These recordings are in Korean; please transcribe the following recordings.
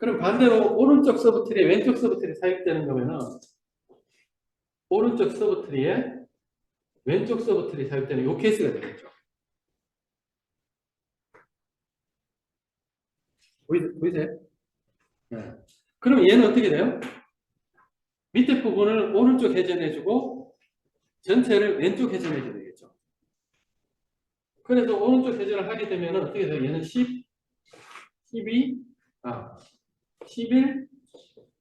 그럼 반대로 오른쪽 서브트리에 왼쪽 서브트리 삽입되는 거면은 오른쪽 서브트리에 왼쪽 서브트리 삽입되는 요 케이스가 되겠죠. 보이세요? 네. 그럼 얘는 어떻게 돼요? 밑에 부분을 오른쪽 회전해주고 전체를 왼쪽 회전해줘야 되겠죠. 그래서 오른쪽 회전을 하게 되면 어떻게 돼요? 얘는 10, 12, 11,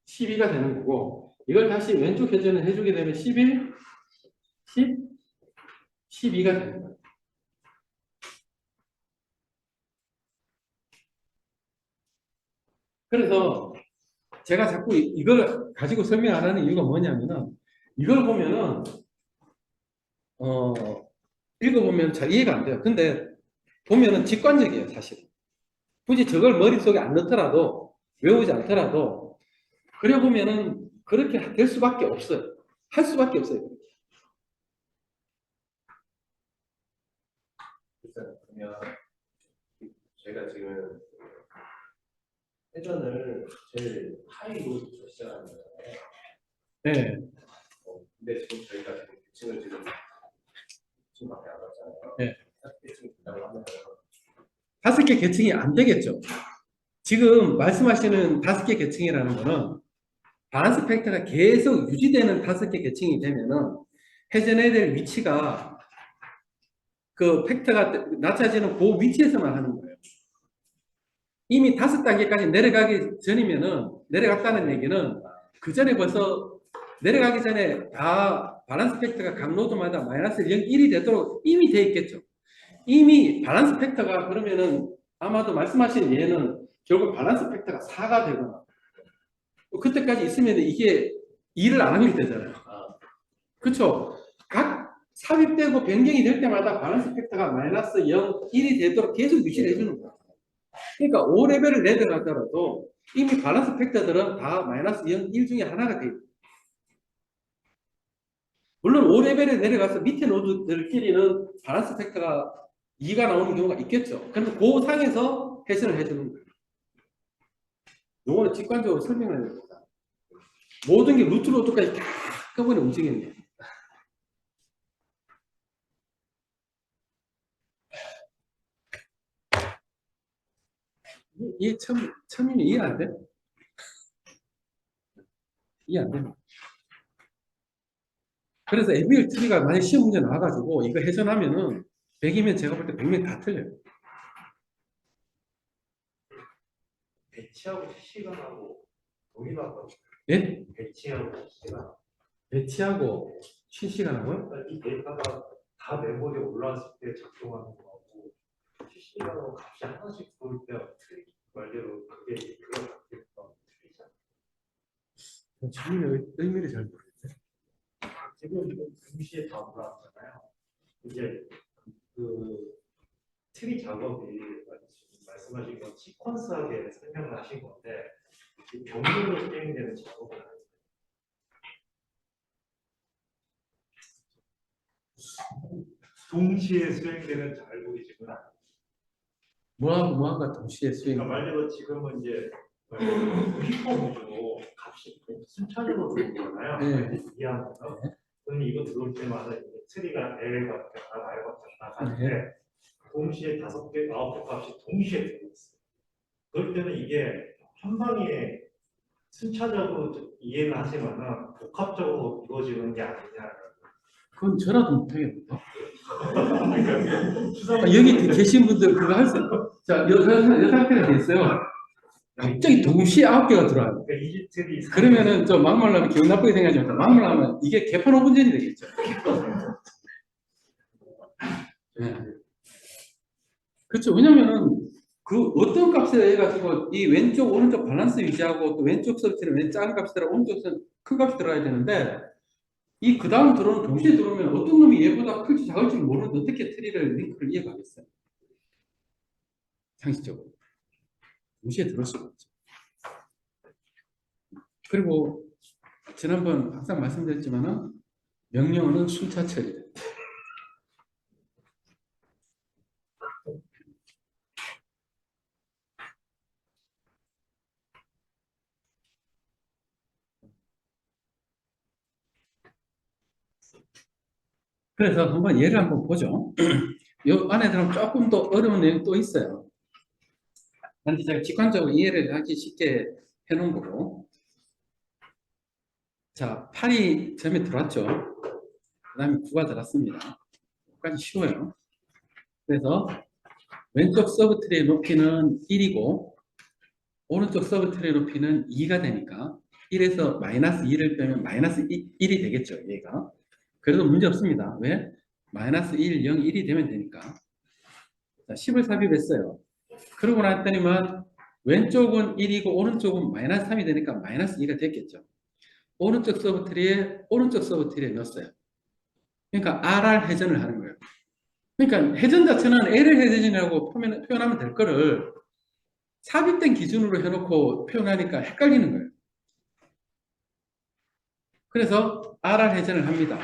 12가 되는 거고 이걸 다시 왼쪽 회전을 해주게 되면 11, 10, 12가 되는 거예요. 그래서 제가 자꾸 이걸 가지고 설명 안 하는 이유가 뭐냐면은 이걸 보면은 읽어보면 잘 이해가 안 돼요. 근데 보면은 직관적이에요, 사실. 굳이 저걸 머릿속에 안 넣더라도 외우지 않더라도 그려보면은 그렇게 될 수밖에 없어요. 할 수밖에 없어요. 그러면 제가 지금 회전을 제일 하이로 시작하는 거잖아요. 네. 근데 지금 저희가 지금 계층을 계층밖에 안 왔잖아요. 네. 계층이 된다고 하면 5개 계층이 안 되겠죠. 지금 말씀하시는 5개 계층이라는 거는 바란스 팩터가 계속 유지되는 5개 계층이 되면은 회전해야 될 위치가 그 팩터가 낮아지는 그 위치에서만 하는 거예요. 이미 5단계까지 내려가기 전이면은 내려갔다는 얘기는 그 전에 벌써 내려가기 전에 다 바란스 팩터가 각 노드마다 마이너스 0, 1이 되도록 이미 돼 있겠죠. 이미 바란스 팩터가 그러면은 아마도 말씀하신 얘는 결국 바란스 팩터가 4가 되거나 그때까지 있으면 이게 일을 안 하게 되잖아요. 그렇죠? 각 삽입되고 변경이 될 때마다 바란스 팩터가 마이너스 0, 1이 되도록 계속 유지를 해주는 거예요. 그러니까 5레벨을 내려가더라도 이미 바란스 팩터들은 다 마이너스 0, 1 중에 하나가 돼요. 물론 5레벨에 내려가서 밑에 노드들끼리는 바란스 팩터가 2가 나오는 경우가 있겠죠. 그래서 그 상에서 회전을 해주는 거예요. 요거는 직관적으로 설명을 해야 됩니다. 모든 게 루트로드까지 다 한꺼번에 움직이는 거예요. 이게 처음이면 이해 안 돼? 이해 안 됩니다. 그래서 ABL 트리가 만약 시험 문제 나와가지고 이거 회전하면은 100이면 제가 볼 때 100명 다 틀려요. 배치하고 실시간하고 동일하고 예? 배치하고 실시간 배치하고 실시간하고요? 이 데이터가 다 메모리에 올라왔을 때 작동하는 거하고 실시간으로 값이 하나씩 보일 때 트릭 말대로 그게 그런 값들과 틀리잖아요. 저는 의미를 잘 모르겠어요. 지금 동시에 다 올라왔잖아요. 이제 그 트리 작업이 지금 말씀하신 건 시퀀스하게 설명을 하신 건데 병렬로 수행되는 작업은 아니에요. 동시에 수행되는 알고리즘은 아니에요. 뭐하고가 동시에 수행. 그러니까 말대로 지금은 이제 휘퍼 구조 값이 순차적으로 들어오잖아요. 네. 이해하면서. 그럼 이거 들어올 때마다 이제 트리가 L과 같다, R과 같다 하는데 동시에 5개, 9개 값이 동시에 들어있어요. 그럴 때는 이게 한 방에 순차적으로 이해를 하지만은 복합적으로 이루어지는 게 아니냐. 그건 저라도 못하겠는데. 여기 계신 분들 그거 할 수 있어요. 자, 상태가 됐어요. 갑자기 동시에 9개가 들어와요. 그러니까 이집트리 그러면은 저 막말라면 기분 나쁘게 생각하지 마세요. 막말라면 이게 개판 5분전이 되겠죠. 네. 그렇죠. 왜냐면은 그 어떤 값에 해가지고 이 왼쪽 오른쪽 밸런스 유지하고 또 왼쪽 서비스는 왼 작은 값이 들어 오른쪽 큰 값이 들어야 되는데 이 그 다음 들어오는 동시에 들어오면 어떤 놈이 얘보다 클지 작을지 모르는데 어떻게 트리를 링크를 이해가겠어요? 상식적으로 동시에 들어올 수가 없죠. 그리고 지난번 항상 말씀드렸지만은 명령어는 순차 처리다. 그래서 한번 예를 한번 보죠. 이 안에 들어가면 조금 더 어려운 내용이 또 있어요. 근데 제가 직관적으로 이해를 하기 쉽게 해놓은 거고. 자, 8이 점에 들어왔죠. 그 다음에 9가 들어왔습니다. 여기까지 쉬워요. 그래서 왼쪽 서브트리의 높이는 1이고 오른쪽 서브트리의 높이는 2가 되니까 1에서 마이너스 2를 빼면 마이너스 1이 되겠죠. 얘가. 그래도 문제 없습니다. 왜? 마이너스 1, 0, 1이 되면 되니까. 자, 10을 삽입했어요. 그러고 났더니만 왼쪽은 1이고 오른쪽은 마이너스 3이 되니까 마이너스 2가 됐겠죠. 오른쪽 서브트리에 넣었어요. 그러니까 RR 회전을 하는 거예요. 그러니까 회전 자체는 L을 회전이라고 표현하면 될 거를 삽입된 기준으로 해놓고 표현하니까 헷갈리는 거예요. 그래서 RR 회전을 합니다.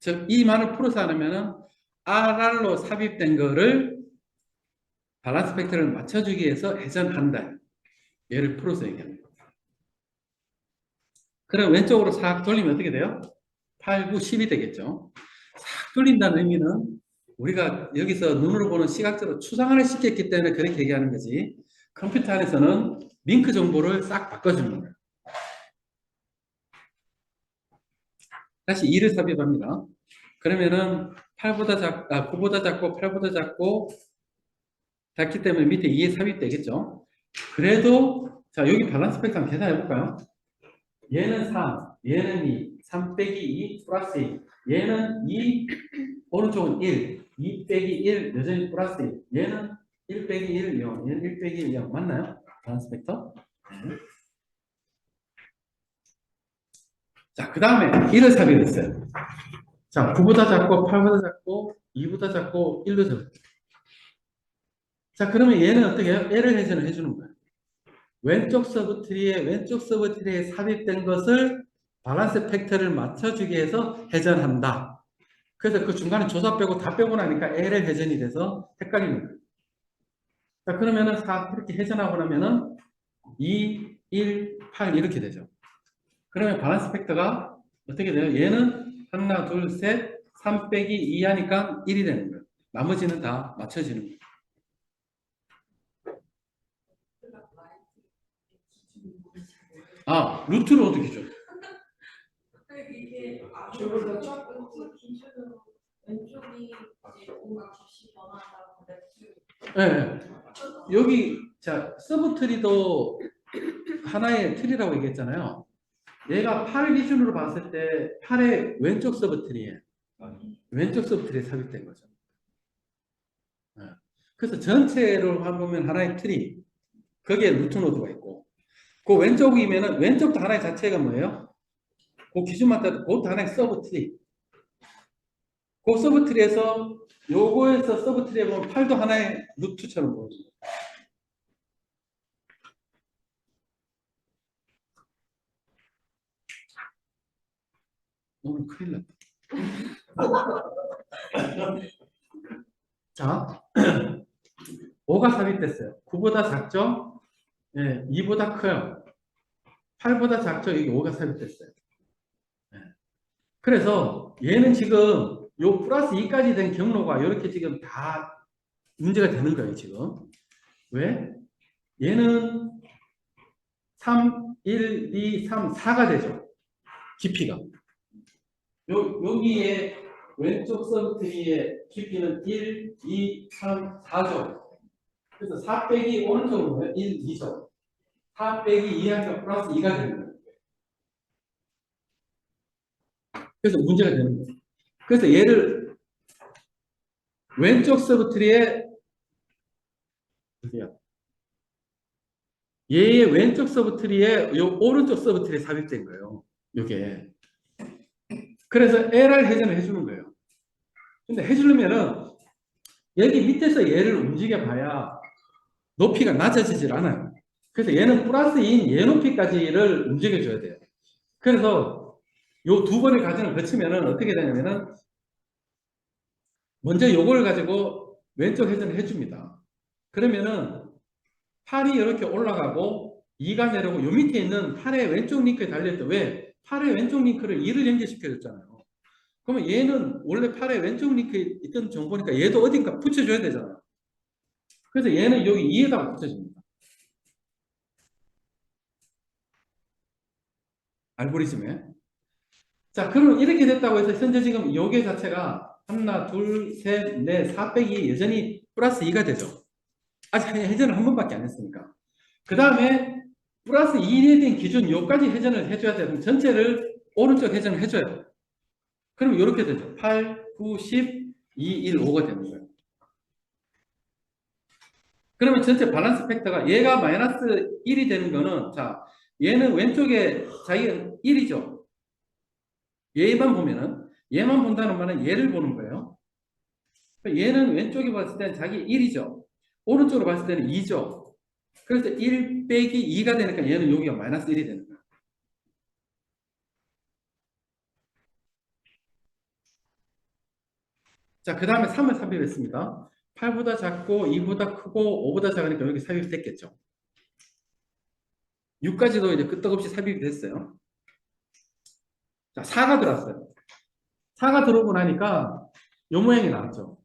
즉, 이 말을 풀어서 하려면은 RR로 삽입된 거를 밸런스 팩터를 맞춰주기 위해서 회전한다. 얘를 풀어서 얘기합니다. 그럼 왼쪽으로 싹 돌리면 어떻게 돼요? 8, 9, 10이 되겠죠. 싹 돌린다는 의미는 우리가 여기서 눈으로 보는 시각적으로 추상화를 시켰기 때문에 그렇게 얘기하는 거지. 컴퓨터 안에서는 링크 정보를 싹 바꿔주는 거예요. 다시 2를 삽입합니다. 그러면은 9보다 작고 8보다 작기 때문에 밑에 2에 삽입되겠죠. 그래도 자, 여기 밸런스 팩터 한번 계산해 볼까요? 얘는 3, 얘는 2, 3 빼기 2 플러스 2, 얘는 2, 오른쪽은 1, 2 빼기 1 여전히 플러스 1, 얘는 1 빼기 1, 0, 얘는 1 빼기 1, 0 맞나요? 밸런스 팩터? 네. 자, 그 다음에 1을 삽입했어요. 자, 9보다 작고 8보다 작고 2보다 작고 1도 작고. 자, 그러면 얘는 어떻게 해요? 얘를 회전을 해주는 거예요. 왼쪽 서브트리에 삽입된 것을 밸런스 팩터를 맞춰주기 위해서 회전한다. 그래서 그 중간에 조사 빼고 다 빼고 나니까 L의 회전이 돼서 헷갈리는 거예요. 자, 그러면은 4 이렇게 회전하고 나면은 2, 1, 8 이렇게 되죠. 그러면 밸런스 팩터가 어떻게 돼요? 얘는 하나, 둘, 셋, 3 빼기 2 하니까 1이 되는 거예요. 나머지는 다 맞춰지는 거예요. 아, 루트를 어떻게 줘? 이게 왼쪽 기준으로 왼쪽이 이제 뭔가 값이 변한다고 네. 여기 자 서브트리도 하나의 트리라고 얘기했잖아요. 얘가 8 기준으로 봤을 때 8의 왼쪽 서브트리에 삽입된 거죠. 네. 그래서 전체로 보면 하나의 트리 거기에 루트 노드가 있고 그 왼쪽이면은 왼쪽도 하나의 자체가 뭐예요? 그 기준만 따도 그것도 하나의 서브트리. 그 서브트리에서 요거에서 서브트리에 보면 8도 하나의 루트처럼 보여요. 오늘 큰일 났다. 자, 5가 삽입됐어요. 9보다 작죠? 예, 2보다 커요. 8보다 작죠? 여기 5가 삽입됐어요. 예. 그래서 얘는 지금 요 플러스 2까지 된 경로가 이렇게 지금 다 문제가 되는 거예요, 지금. 왜? 얘는 3, 1, 2, 3, 4가 되죠. 깊이가. 여기에 왼쪽 서브트리의 깊이는 1, 2, 3, 4죠. 그래서 4 빼기 오른쪽으로 보면 1, 2죠. 4 빼기 2하니까 플러스 2가 되는 거예요. 그래서 문제가 되는 거예요. 그래서 얘를 왼쪽 서브트리에 보세요. 얘의 왼쪽 서브트리에 요 오른쪽 서브트리에 삽입된 거예요. 요게. 그래서 LR 회전을 해주는 거예요. 근데 해주려면은 여기 밑에서 얘를 움직여 봐야 높이가 낮아지질 않아요. 그래서 얘는 플러스인 얘 높이까지를 움직여줘야 돼요. 그래서 요 두 번의 과정을 거치면은 어떻게 되냐면은 먼저 요걸 가지고 왼쪽 회전을 해줍니다. 그러면은 팔이 이렇게 올라가고 2가 내려오고 요 밑에 있는 팔의 왼쪽 링크에 달려있다. 왜? 팔의 왼쪽 링크를 2를 연결시켜줬잖아요. 그러면 얘는 원래 팔의 왼쪽 링크에 있던 정보니까 얘도 어딘가 붙여줘야 되잖아요. 그래서 얘는 여기 2에다가 붙여줍니다. 알고리즘에. 자, 그러면 이렇게 됐다고 해서 현재 지금 요게 자체가 하나, 둘, 셋, 넷, 4 빼기 여전히 플러스 2가 되죠. 아직 회전을 한 번밖에 안 했으니까. 그 다음에 플러스 2에 된 기준 요까지 회전을 해줘야 돼요. 그럼 전체를 오른쪽 회전을 해줘요. 그럼 이렇게 되죠. 8, 9, 10, 2, 1, 5가 되는 거예요. 그러면 전체 밸런스 팩터가 얘가 마이너스 1이 되는 거는 자 얘는 왼쪽에 자기가 1이죠. 얘만 본다는 말은 얘를 보는 거예요. 얘는 왼쪽에 봤을 때는 자기 1이죠. 오른쪽으로 봤을 때는 2죠. 그래서 1 빼기 2가 되니까 얘는 여기가 마이너스 1이 되는 거예요. 자, 그 다음에 3을 삽입했습니다. 8보다 작고 2보다 크고 5보다 작으니까 여기 삽입됐겠죠. 6까지도 이제 끄떡없이 삽입이 됐어요. 자, 4가 들어왔어요. 4가 들어오고 나니까 요 모양이 나왔죠.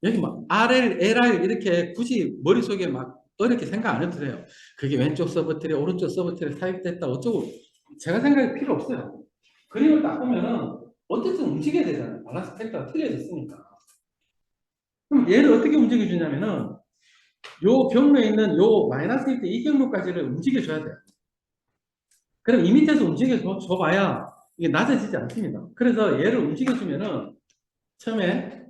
여기 막 RL, LR 이렇게 굳이 머릿속에 막 어렵게 생각 안 해도 돼요. 그게 왼쪽 서버트리, 오른쪽 서버트리 삽입됐다 어쩌고 제가 생각할 필요 없어요. 그림을 딱 보면은 어쨌든 움직여야 되잖아요. 밸런스 팩터가 틀려졌으니까. 그럼 얘를 어떻게 움직여주냐면은 요 경로에 있는 요 마이너스 1때 이 경로까지를 움직여줘야 돼요. 그럼 이 밑에서 움직여줘봐야 이게 낮아지지 않습니다. 그래서 얘를 움직여주면은 처음에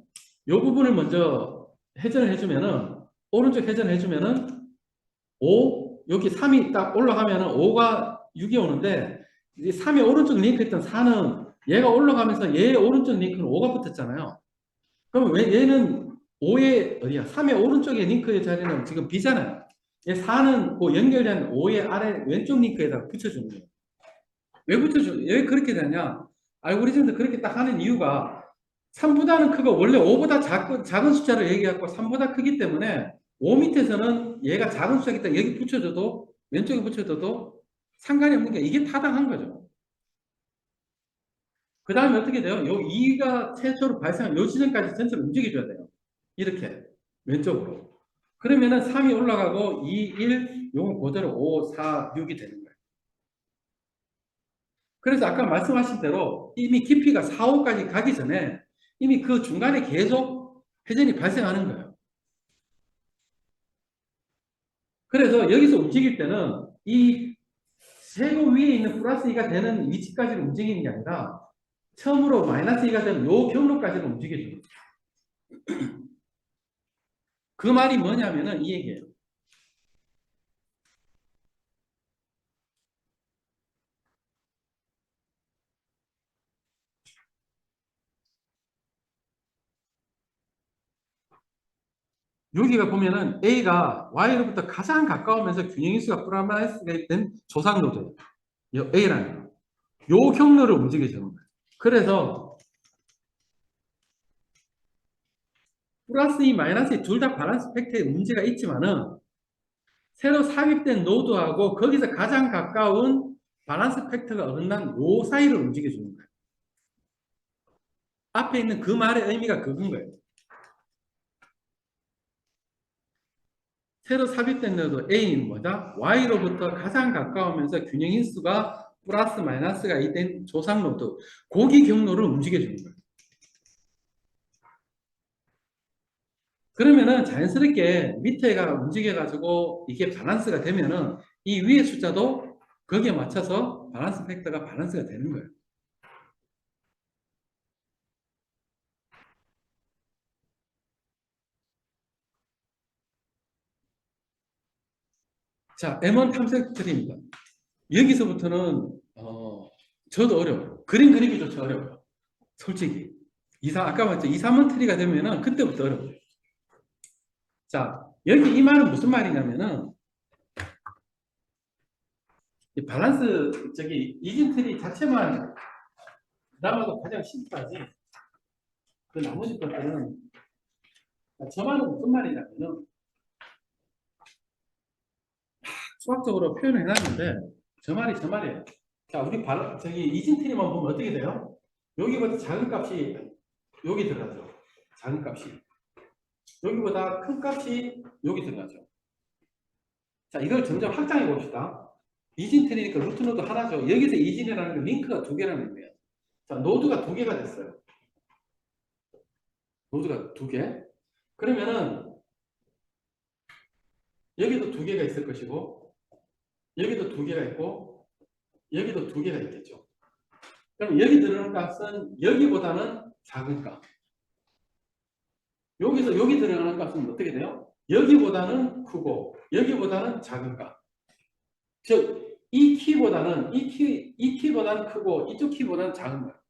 요 부분을 먼저 회전을 해주면은 오른쪽 회전을 해주면은 5 여기 3이 딱 올라가면은 5가 6이 오는데 이 3의 오른쪽 링크 했던 4는 얘가 올라가면서 얘의 오른쪽 링크는 5가 붙었잖아요. 그럼 왜 얘는 5의 어디야? 3의 오른쪽에 링크의 자리는 지금 B잖아요. 얘 4는 그 연결된 5의 아래 왼쪽 링크에다가 붙여주는 거예요. 왜 붙여줘? 왜 그렇게 되냐? 알고리즘도 그렇게 딱 하는 이유가 3보다는 크고 원래 5보다 작은 숫자를 얘기하고 3보다 크기 때문에 5 밑에서는 얘가 작은 숫자이기 때문에 여기 붙여줘도 왼쪽에 붙여줘도 상관이 없는 게 이게 타당한 거죠. 그 다음에 어떻게 돼요? 요 2가 최초로 발생한 요 지점까지 전체를 움직여줘야 돼요. 이렇게 왼쪽으로. 그러면은 3이 올라가고 2, 1, 요건 그대로 5, 4, 6이 되는 거예요. 그래서 아까 말씀하신 대로 이미 깊이가 4, 5까지 가기 전에 이미 그 중간에 계속 회전이 발생하는 거예요. 그래서 여기서 움직일 때는 이 세고 위에 있는 플러스 2가 되는 위치까지를 움직이는 게 아니라 처음으로 마이너스 2가 되는 요 경로까지를 움직여줘요. 그 말이 뭐냐면은 이 얘기예요. 여기가 보면은 A가 Y로부터 가장 가까우면서 균형인수가 플러스 된 조상노드예요. A라는 거. 요 경로를 움직여주는 거예요. 그래서 플러스 2, 마이너스 2 둘 다 밸런스 팩터에 문제가 있지만은 새로 삽입된 노드하고 거기서 가장 가까운 밸런스 팩터가 어긋난 요 사이를 움직여주는 거예요. 앞에 있는 그 말의 의미가 그건 거예요. 새로 삽입된 노드 A는 뭐다? Y로부터 가장 가까우면서 균형인수가 플러스 마이너스가 된 조상 노드 고기 경로를 움직여주는 거예요. 그러면은 자연스럽게 밑에가 움직여가지고 이게 밸런스가 되면은 이 위의 숫자도 거기에 맞춰서 밸런스 팩터가 밸런스가 되는 거예요. 자, M1 탐색 트리입니다. 여기서부터는 저도 어려워요. 그림 그리기조차 어려워요. 솔직히. 아까 말했죠. 2, 3원 트리가 되면은 그때부터 어려워요. 자, 여기 이 말은 무슨 말이냐면은 이 밸런스 이진 트리 자체만 그나마도 가장 심플하지. 그 나머지 것들은 저 말은 무슨 말이냐면은 수학적으로 표현을 해놨는데 저 말이 저 말이에요. 자, 우리 이진 트리만 보면 어떻게 돼요? 여기보다 작은 값이 여기 들어가죠. 작은 값이. 여기보다 큰 값이 여기 들어가죠. 자, 이걸 점점 확장해 봅시다. 이진트리니까 루트 노드 하나죠. 여기서 이진이라는 건 링크가 두 개라는 거예요. 자, 노드가 두 개가 됐어요. 노드가 두 개. 그러면은 여기도 두 개가 있을 것이고 여기도 두 개가 있고 여기도 두 개가 있겠죠. 그럼 여기 들어오는 값은 여기보다는 작은 값. 여기서 여기 들어가는 값은 어떻게 돼요? 여기보다는 크고 여기보다는 작은 값. 즉 이 키보다는 이 키보다는 크고 이쪽 키보다는 작은 값.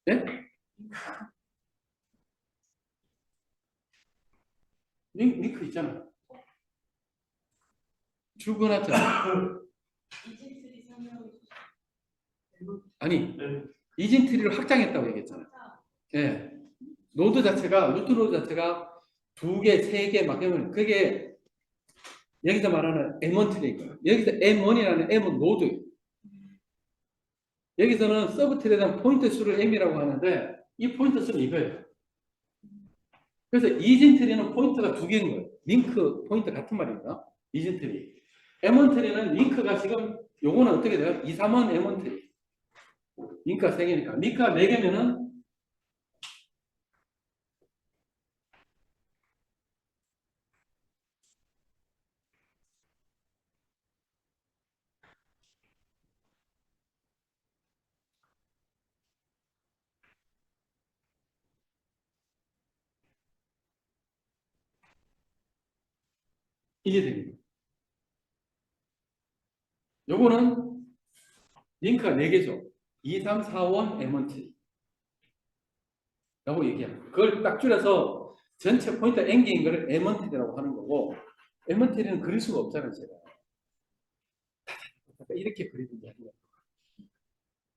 네? 링크 있잖아. 출근하자. 이진트리 설명해 주세요. 아니 네. 이진트리를 확장했다고 얘기했잖아요. 예. 노드 자체가 루트 노드 자체가 두 개, 세 개 막 하면 그게 여기서 말하는 M1 트리일 거예요. 여기서 M1이라는 M은 노드. 여기서는 서브 트리에 대한 포인트 수를 M이라고 하는데 이 포인트 수는 이거예요. 그래서 이진 트리는 포인트가 두 개인 거예요. 링크 포인트 같은 말입니다. 이진 트리. M1 트리는 링크가 지금 요거는 어떻게 돼요? 2, 3원 M1 트리. 링크가 세 개니까. 링크가 네 개면은 이게 됩니다. 요거는 링크가 4개죠. 2, 3, 4, 5, M1T. 라고 얘기합니다. 그걸 딱 줄여서 전체 포인트 N개인 거를 M1T라고 하는 거고, M1T는 그릴 수가 없잖아요, 제가. 이렇게 그리든지 하는 거예요.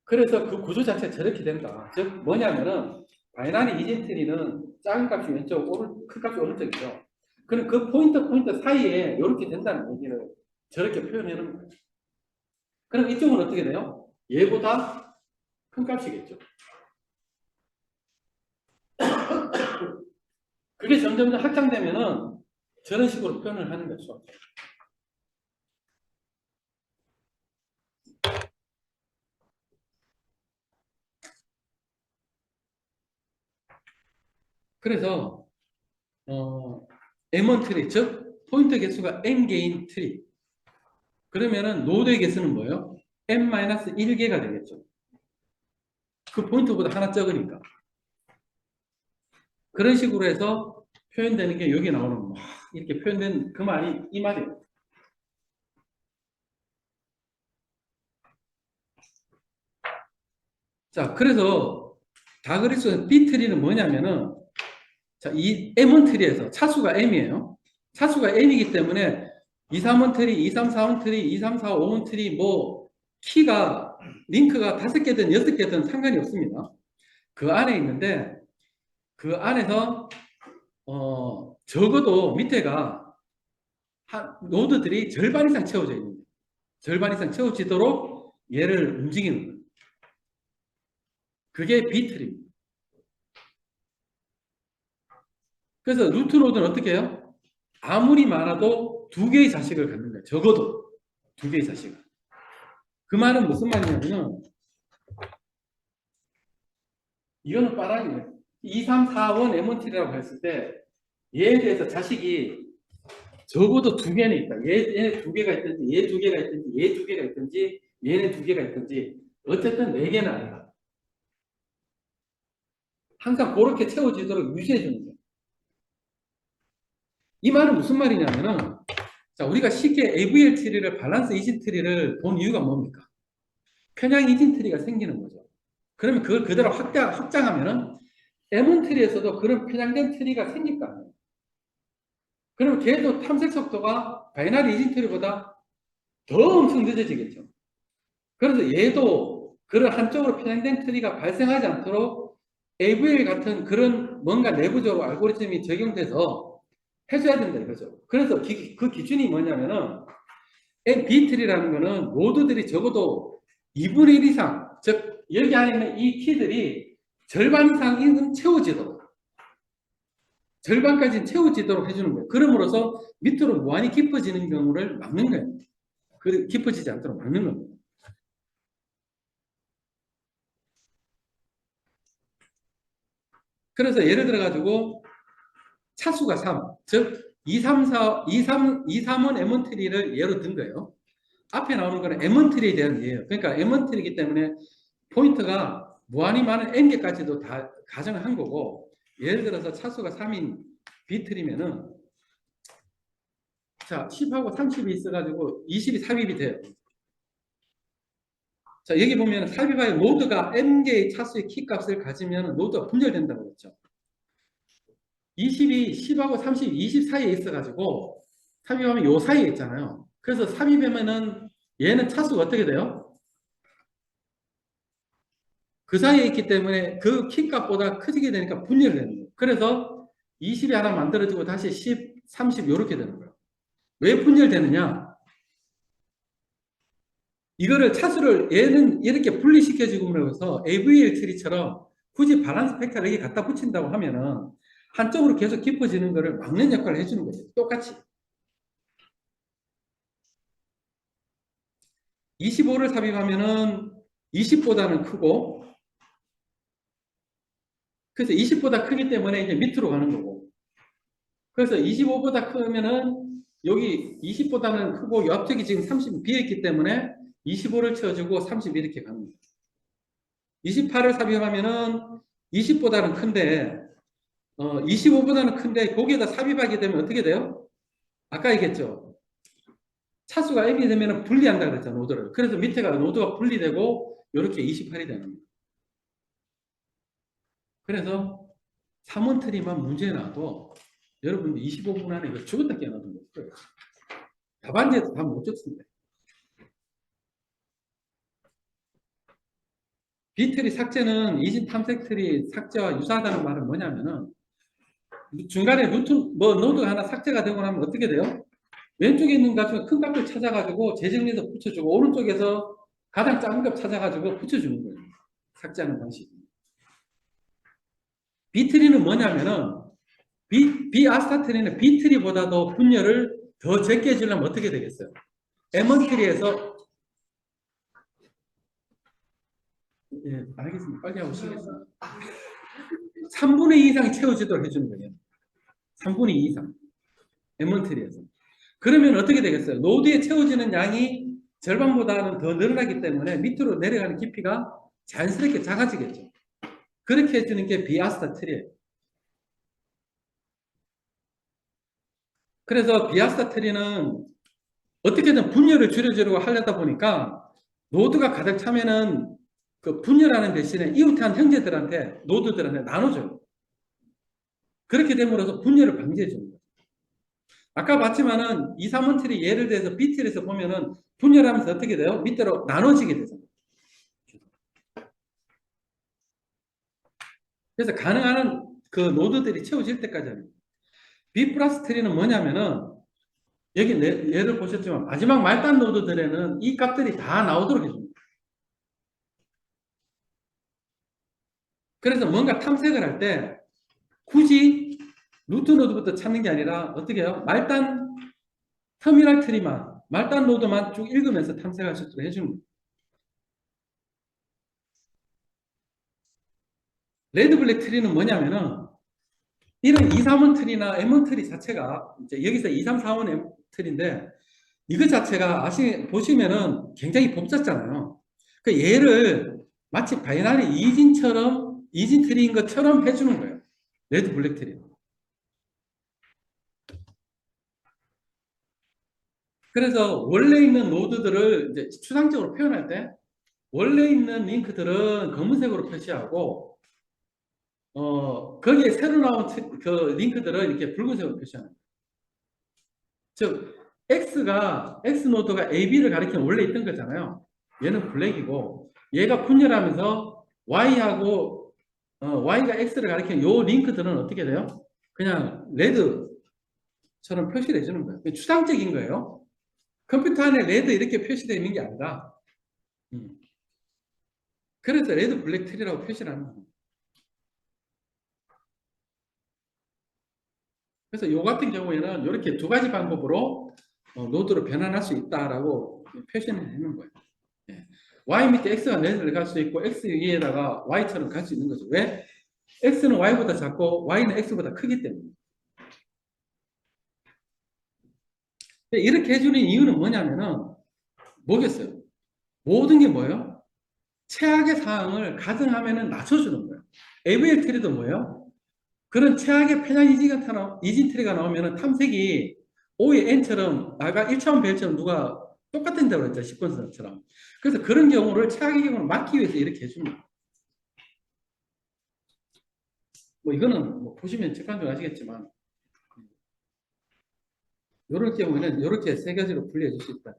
그래서 그 구조 자체가 저렇게 된다. 즉, 뭐냐면은, 바이너리 이젠트리는 작은 값이 왼쪽, 큰 값이 오른쪽이죠. 그럼 그 포인트 사이에 이렇게 된다는 얘기를 저렇게 표현해 놓은 거예요. 그럼 이쪽은 어떻게 돼요? 얘보다 큰 값이겠죠. 그게 점점 확장되면은 저런 식으로 표현을 하는 거죠. 그래서 M1 트리, 즉 포인트 개수가 N개인 트리. 그러면은 노드의 개수는 뭐예요? N-1개가 되겠죠. 그 포인트보다 하나 적으니까. 그런 식으로 해서 표현되는 게 여기 나오는 막 이렇게 표현된 그 말이 이 말이에요. 자, 그래서 다그리스 B트리는 뭐냐면은 자, 이 M1 트리에서 차수가 M이에요. 차수가 M이기 때문에 2, 3원 트리, 2, 3, 4원 트리, 2, 3, 4, 5원 트리 뭐 키가 링크가 5개든 6개든 상관이 없습니다. 그 안에 있는데 그 안에서 적어도 밑에가 노드들이 절반 이상 채워져 있는 거예요. 절반 이상 채워지도록 얘를 움직이는 거예요. 그게 B트리입니다. 그래서 루트 노드는 어떻게 해요? 아무리 많아도 2개의 자식을 갖는 거예요. 적어도 2개의 자식을. 그 말은 무슨 말이냐면은 이거는 빠랑이에요. 2, 3, 4, 1 M1T라고 했을 때 얘에 대해서 자식이 적어도 2개는 있다. 얘네 2개가 있든지 얘 2개가 있든지 얘 2개가 있든지 얘네 2개가 있든지 어쨌든 4개는 아니다. 항상 그렇게 채워지도록 유지해 주는 거예요. 이 말은 무슨 말이냐면은 자, 우리가 쉽게 AVL 트리를 밸런스 이진 트리를 본 이유가 뭡니까? 편향 이진 트리가 생기는 거죠. 그러면 그걸 그대로 확장하면은 M1 트리에서도 그런 편향된 트리가 생길 거 아니에요. 그러면 걔도 탐색 속도가 바이너리 이진 트리보다 더 엄청 늦어지겠죠. 그래서 얘도 그런 한쪽으로 편향된 트리가 발생하지 않도록 AVL 같은 그런 뭔가 내부적으로 알고리즘이 적용돼서 해줘야 된다 이거죠. 그래서 그 기준이 뭐냐면은 B트리라는 거는 노드들이 적어도 2분의 1 이상, 즉 여기 안에 있는 이 키들이 절반 이상은 채워지도록, 절반까지 채워지도록 해주는 거예요. 그럼으로써 밑으로 무한히 깊어지는 경우를 막는 거예요. 깊어지지 않도록 막는 겁니다. 그래서 예를 들어 가지고 차수가 3, 즉 2, 3, 4, 2, 3, 2, 3은 에먼트리를 예로 든 거예요. 앞에 나오는 거는 에먼트리에 대한 예예요. 그러니까 에먼트리이기 때문에 포인트가 무한히 많은 n개까지도 다 가정을 한 거고, 예를 들어서 차수가 3인 B트리면은 자 10하고 30이 있어가지고 20이 삽입이 돼요. 자 여기 보면 삽입하여 노드가 n개의 차수의 키값을 가지면 노드가 분열된다고 그랬죠. 20이 10하고 30, 20 사이에 있어가지고 삽입하면 요 사이에 있잖아요. 그래서 삽입하면은 얘는 차수가 어떻게 돼요? 그 사이에 있기 때문에 그 키값보다 크게 되니까 분열이 되는 거예요. 그래서 20이 하나 만들어지고 다시 10, 30 이렇게 되는 거예요. 왜 분열되느냐? 이거를 차수를 얘는 이렇게 분리시켜주고 해서 AVL 트리처럼 굳이 바란스 팩터를 여기 갖다 붙인다고 하면은 한쪽으로 계속 깊어지는 것을 막는 역할을 해주는 거죠. 똑같이. 25를 삽입하면은 20보다는 크고, 그래서 20보다 크기 때문에 이제 밑으로 가는 거고, 그래서 25보다 크면은 여기 20보다는 크고 옆쪽이 지금 30이 비어있기 때문에 25를 채워주고 30 이렇게 가는 거예요. 28을 삽입하면은 20보다는 큰데 25보다는 큰데 거기에다 삽입하게 되면 어떻게 돼요? 아까 얘기했죠. 차수가 M이 되면 분리한다 그랬잖아, 노드를. 그래서 밑에가 노드가 분리되고 이렇게 28이 되는 거예요. 그래서 3원 트리만 문제 나도 여러분들 25분 안에 이거 죽었다 깨어나도 못 풀어요. 답안지에도 다 못 줬습니다. B트리 삭제는 이진 탐색 트리 삭제와 유사하다는 말은 뭐냐면은 중간에 노드가 하나 삭제가 되고 나면 어떻게 돼요? 왼쪽에 있는 것 중에 큰 값을 찾아가지고 재정리해서 붙여주고 오른쪽에서 가장 작은 값 찾아가지고 붙여주는 거예요. 삭제하는 방식. B트리는 뭐냐면은 B아스타 트리는 B트리보다도 분열을 더 적게 해주려면 어떻게 되겠어요? M1 트리에서 예, 알겠습니다. 빨리 하고 쉬겠습니다. 3분의 2 이상이 채워지도록 해주는 거예요. 3분의 2 이상. M1 트리에서. 그러면 어떻게 되겠어요? 노드에 채워지는 양이 절반보다는 더 늘어나기 때문에 밑으로 내려가는 깊이가 자연스럽게 작아지겠죠. 그렇게 해주는 게 비아스타 트리예요. 그래서 비아스타 트리는 어떻게든 분열을 줄여주려고 하려다 보니까 노드가 가득 차면은 그 분열하는 대신에 이웃한 형제들한테 노드들한테 나눠줘요. 그렇게 됨으로써 분열을 방지해 줍니다. 아까 봤지만은 2, 3원 트리 예를 들어서 B트리에서 보면은 분열하면서 어떻게 돼요? 밑으로 나눠지게 되잖아요. 그래서 가능한 그 노드들이 채워질 때까지 합니다. B 플러스 트리는 뭐냐면은 여기 예를 보셨지만 마지막 말단 노드들에는 이 값들이 다 나오도록 해줍니다. 그래서 뭔가 탐색을 할 때 굳이 루트 노드부터 찾는 게 아니라 어떻게 해요? 말단 터미널 트리만, 말단 노드만 쭉 읽으면서 탐색할 수 있도록 해주는 거예요. 레드블랙 트리는 뭐냐면은 이런 2, 3원 트리나 M1 트리 자체가 이제 여기서 2, 3, 4원 M 트리인데 이거 자체가 보시면은 굉장히 복잡잖아요. 그 얘를 마치 바이너리 이진 트리인 것처럼 해주는 거예요. 레드 블랙 트리. 그래서 원래 있는 노드들을 이제 추상적으로 표현할 때 원래 있는 링크들은 검은색으로 표시하고 거기에 새로 나온 그 링크들을 이렇게 붉은색으로 표시하는 거예요. 즉 X 노드가 AB를 가리키는 원래 있던 거잖아요. 얘는 블랙이고 얘가 분열하면서 Y가 X를 가리키는 요 링크들은 어떻게 돼요? 그냥 레드처럼 표시를 해주는 거예요. 추상적인 거예요. 컴퓨터 안에 레드 이렇게 표시되어 있는 게 아니라 그래서 레드 블랙 트리라고 표시를 하는 겁니다. 그래서 요 같은 경우에는 이렇게 두 가지 방법으로 노드로 변환할 수 있다라고 표시를 해놓은 거예요. 예. Y 밑에 X가 레드를 갈 수 있고 X 위에다가 Y처럼 갈 수 있는 거죠. 왜? X는 Y보다 작고 Y는 X보다 크기 때문에. 이렇게 해주는 이유는 뭐냐면은 뭐겠어요? 모든 게 뭐예요? 최악의 상황을 가정하면은 낮춰주는 거예요. AVL 트리도 뭐예요? 그런 최악의 편향 이진 트리가 나오면은 탐색이 O의 N처럼 아까 1차원 배열처럼 누가 똑같은 데로 했죠. 10번처럼. 그래서 그런 경우를 최악의 경우를 막기 위해서 이렇게 해줍니다. 뭐 이거는 뭐 보시면 직관적으로 아시겠지만 이런 경우에는 이렇게 세 가지로 분리해 줄 수 있다.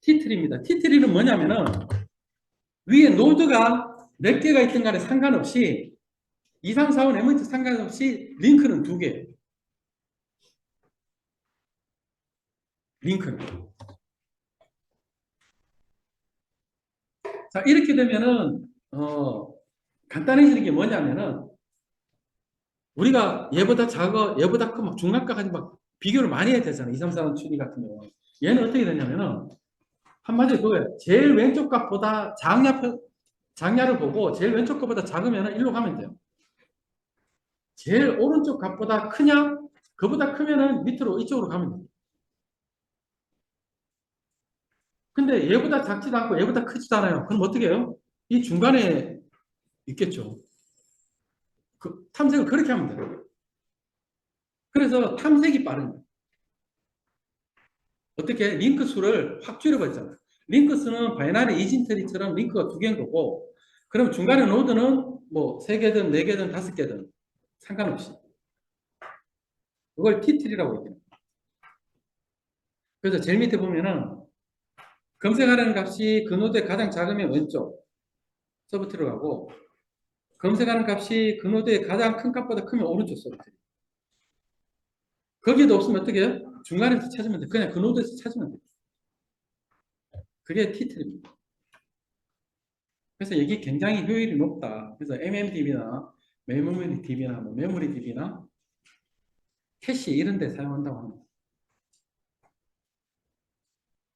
T트리입니다. T트리는 뭐냐면은 위에 노드가 몇 개가 있든 간에 상관없이 2, 3, 4, 5, 네모트 상관없이 링크는 두 개. 링크는. 자, 이렇게 되면은 간단해지는 게 뭐냐면은 우리가 얘보다 작아, 얘보다 크, 막 중간까지 막 비교를 많이 해야 되잖아. 2, 3, 4, 5 추리 같은 경우. 얘는 어떻게 되냐면은 한마디로 그거예요. 제일 왼쪽 값보다 장냐를 보고 제일 왼쪽 값보다 작으면 일로 가면 돼요. 제일 오른쪽 값보다 크냐? 그보다 크면은 밑으로 이쪽으로 가면 돼요. 근데 얘보다 작지도 않고 얘보다 크지도 않아요. 그럼 어떻게 해요? 이 중간에 있겠죠. 그 탐색을 그렇게 하면 돼요. 그래서 탐색이 빠른 거예요. 어떻게 링크 수를 확 줄여버렸잖아요. 링크 수는 바이너리 이진트리처럼 링크가 두 개인 거고, 그럼 중간에 노드는 뭐 세 개든 네 개든 다섯 개든 상관없이 그걸 T트리라고 얘기해요. 그래서 제일 밑에 보면은 검색하라는 값이 그 노드에 가장 작으면 왼쪽 서브트리로 가고, 검색하는 값이 그 노드에 가장 큰 값보다 크면 오른쪽 서브트리. 거기에도 없으면 어떻게 해요? 중간에서 찾으면 돼. 그냥 그 노드에서 찾으면 돼. 그게 T트리입니다. 그래서 이게 굉장히 효율이 높다. 그래서 MMDB나 메모리 DB나 뭐 메모리 DB나 캐시 이런 데 사용한다고 합니다.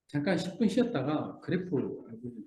잠깐 10분 쉬었다가 그래프 알고 좀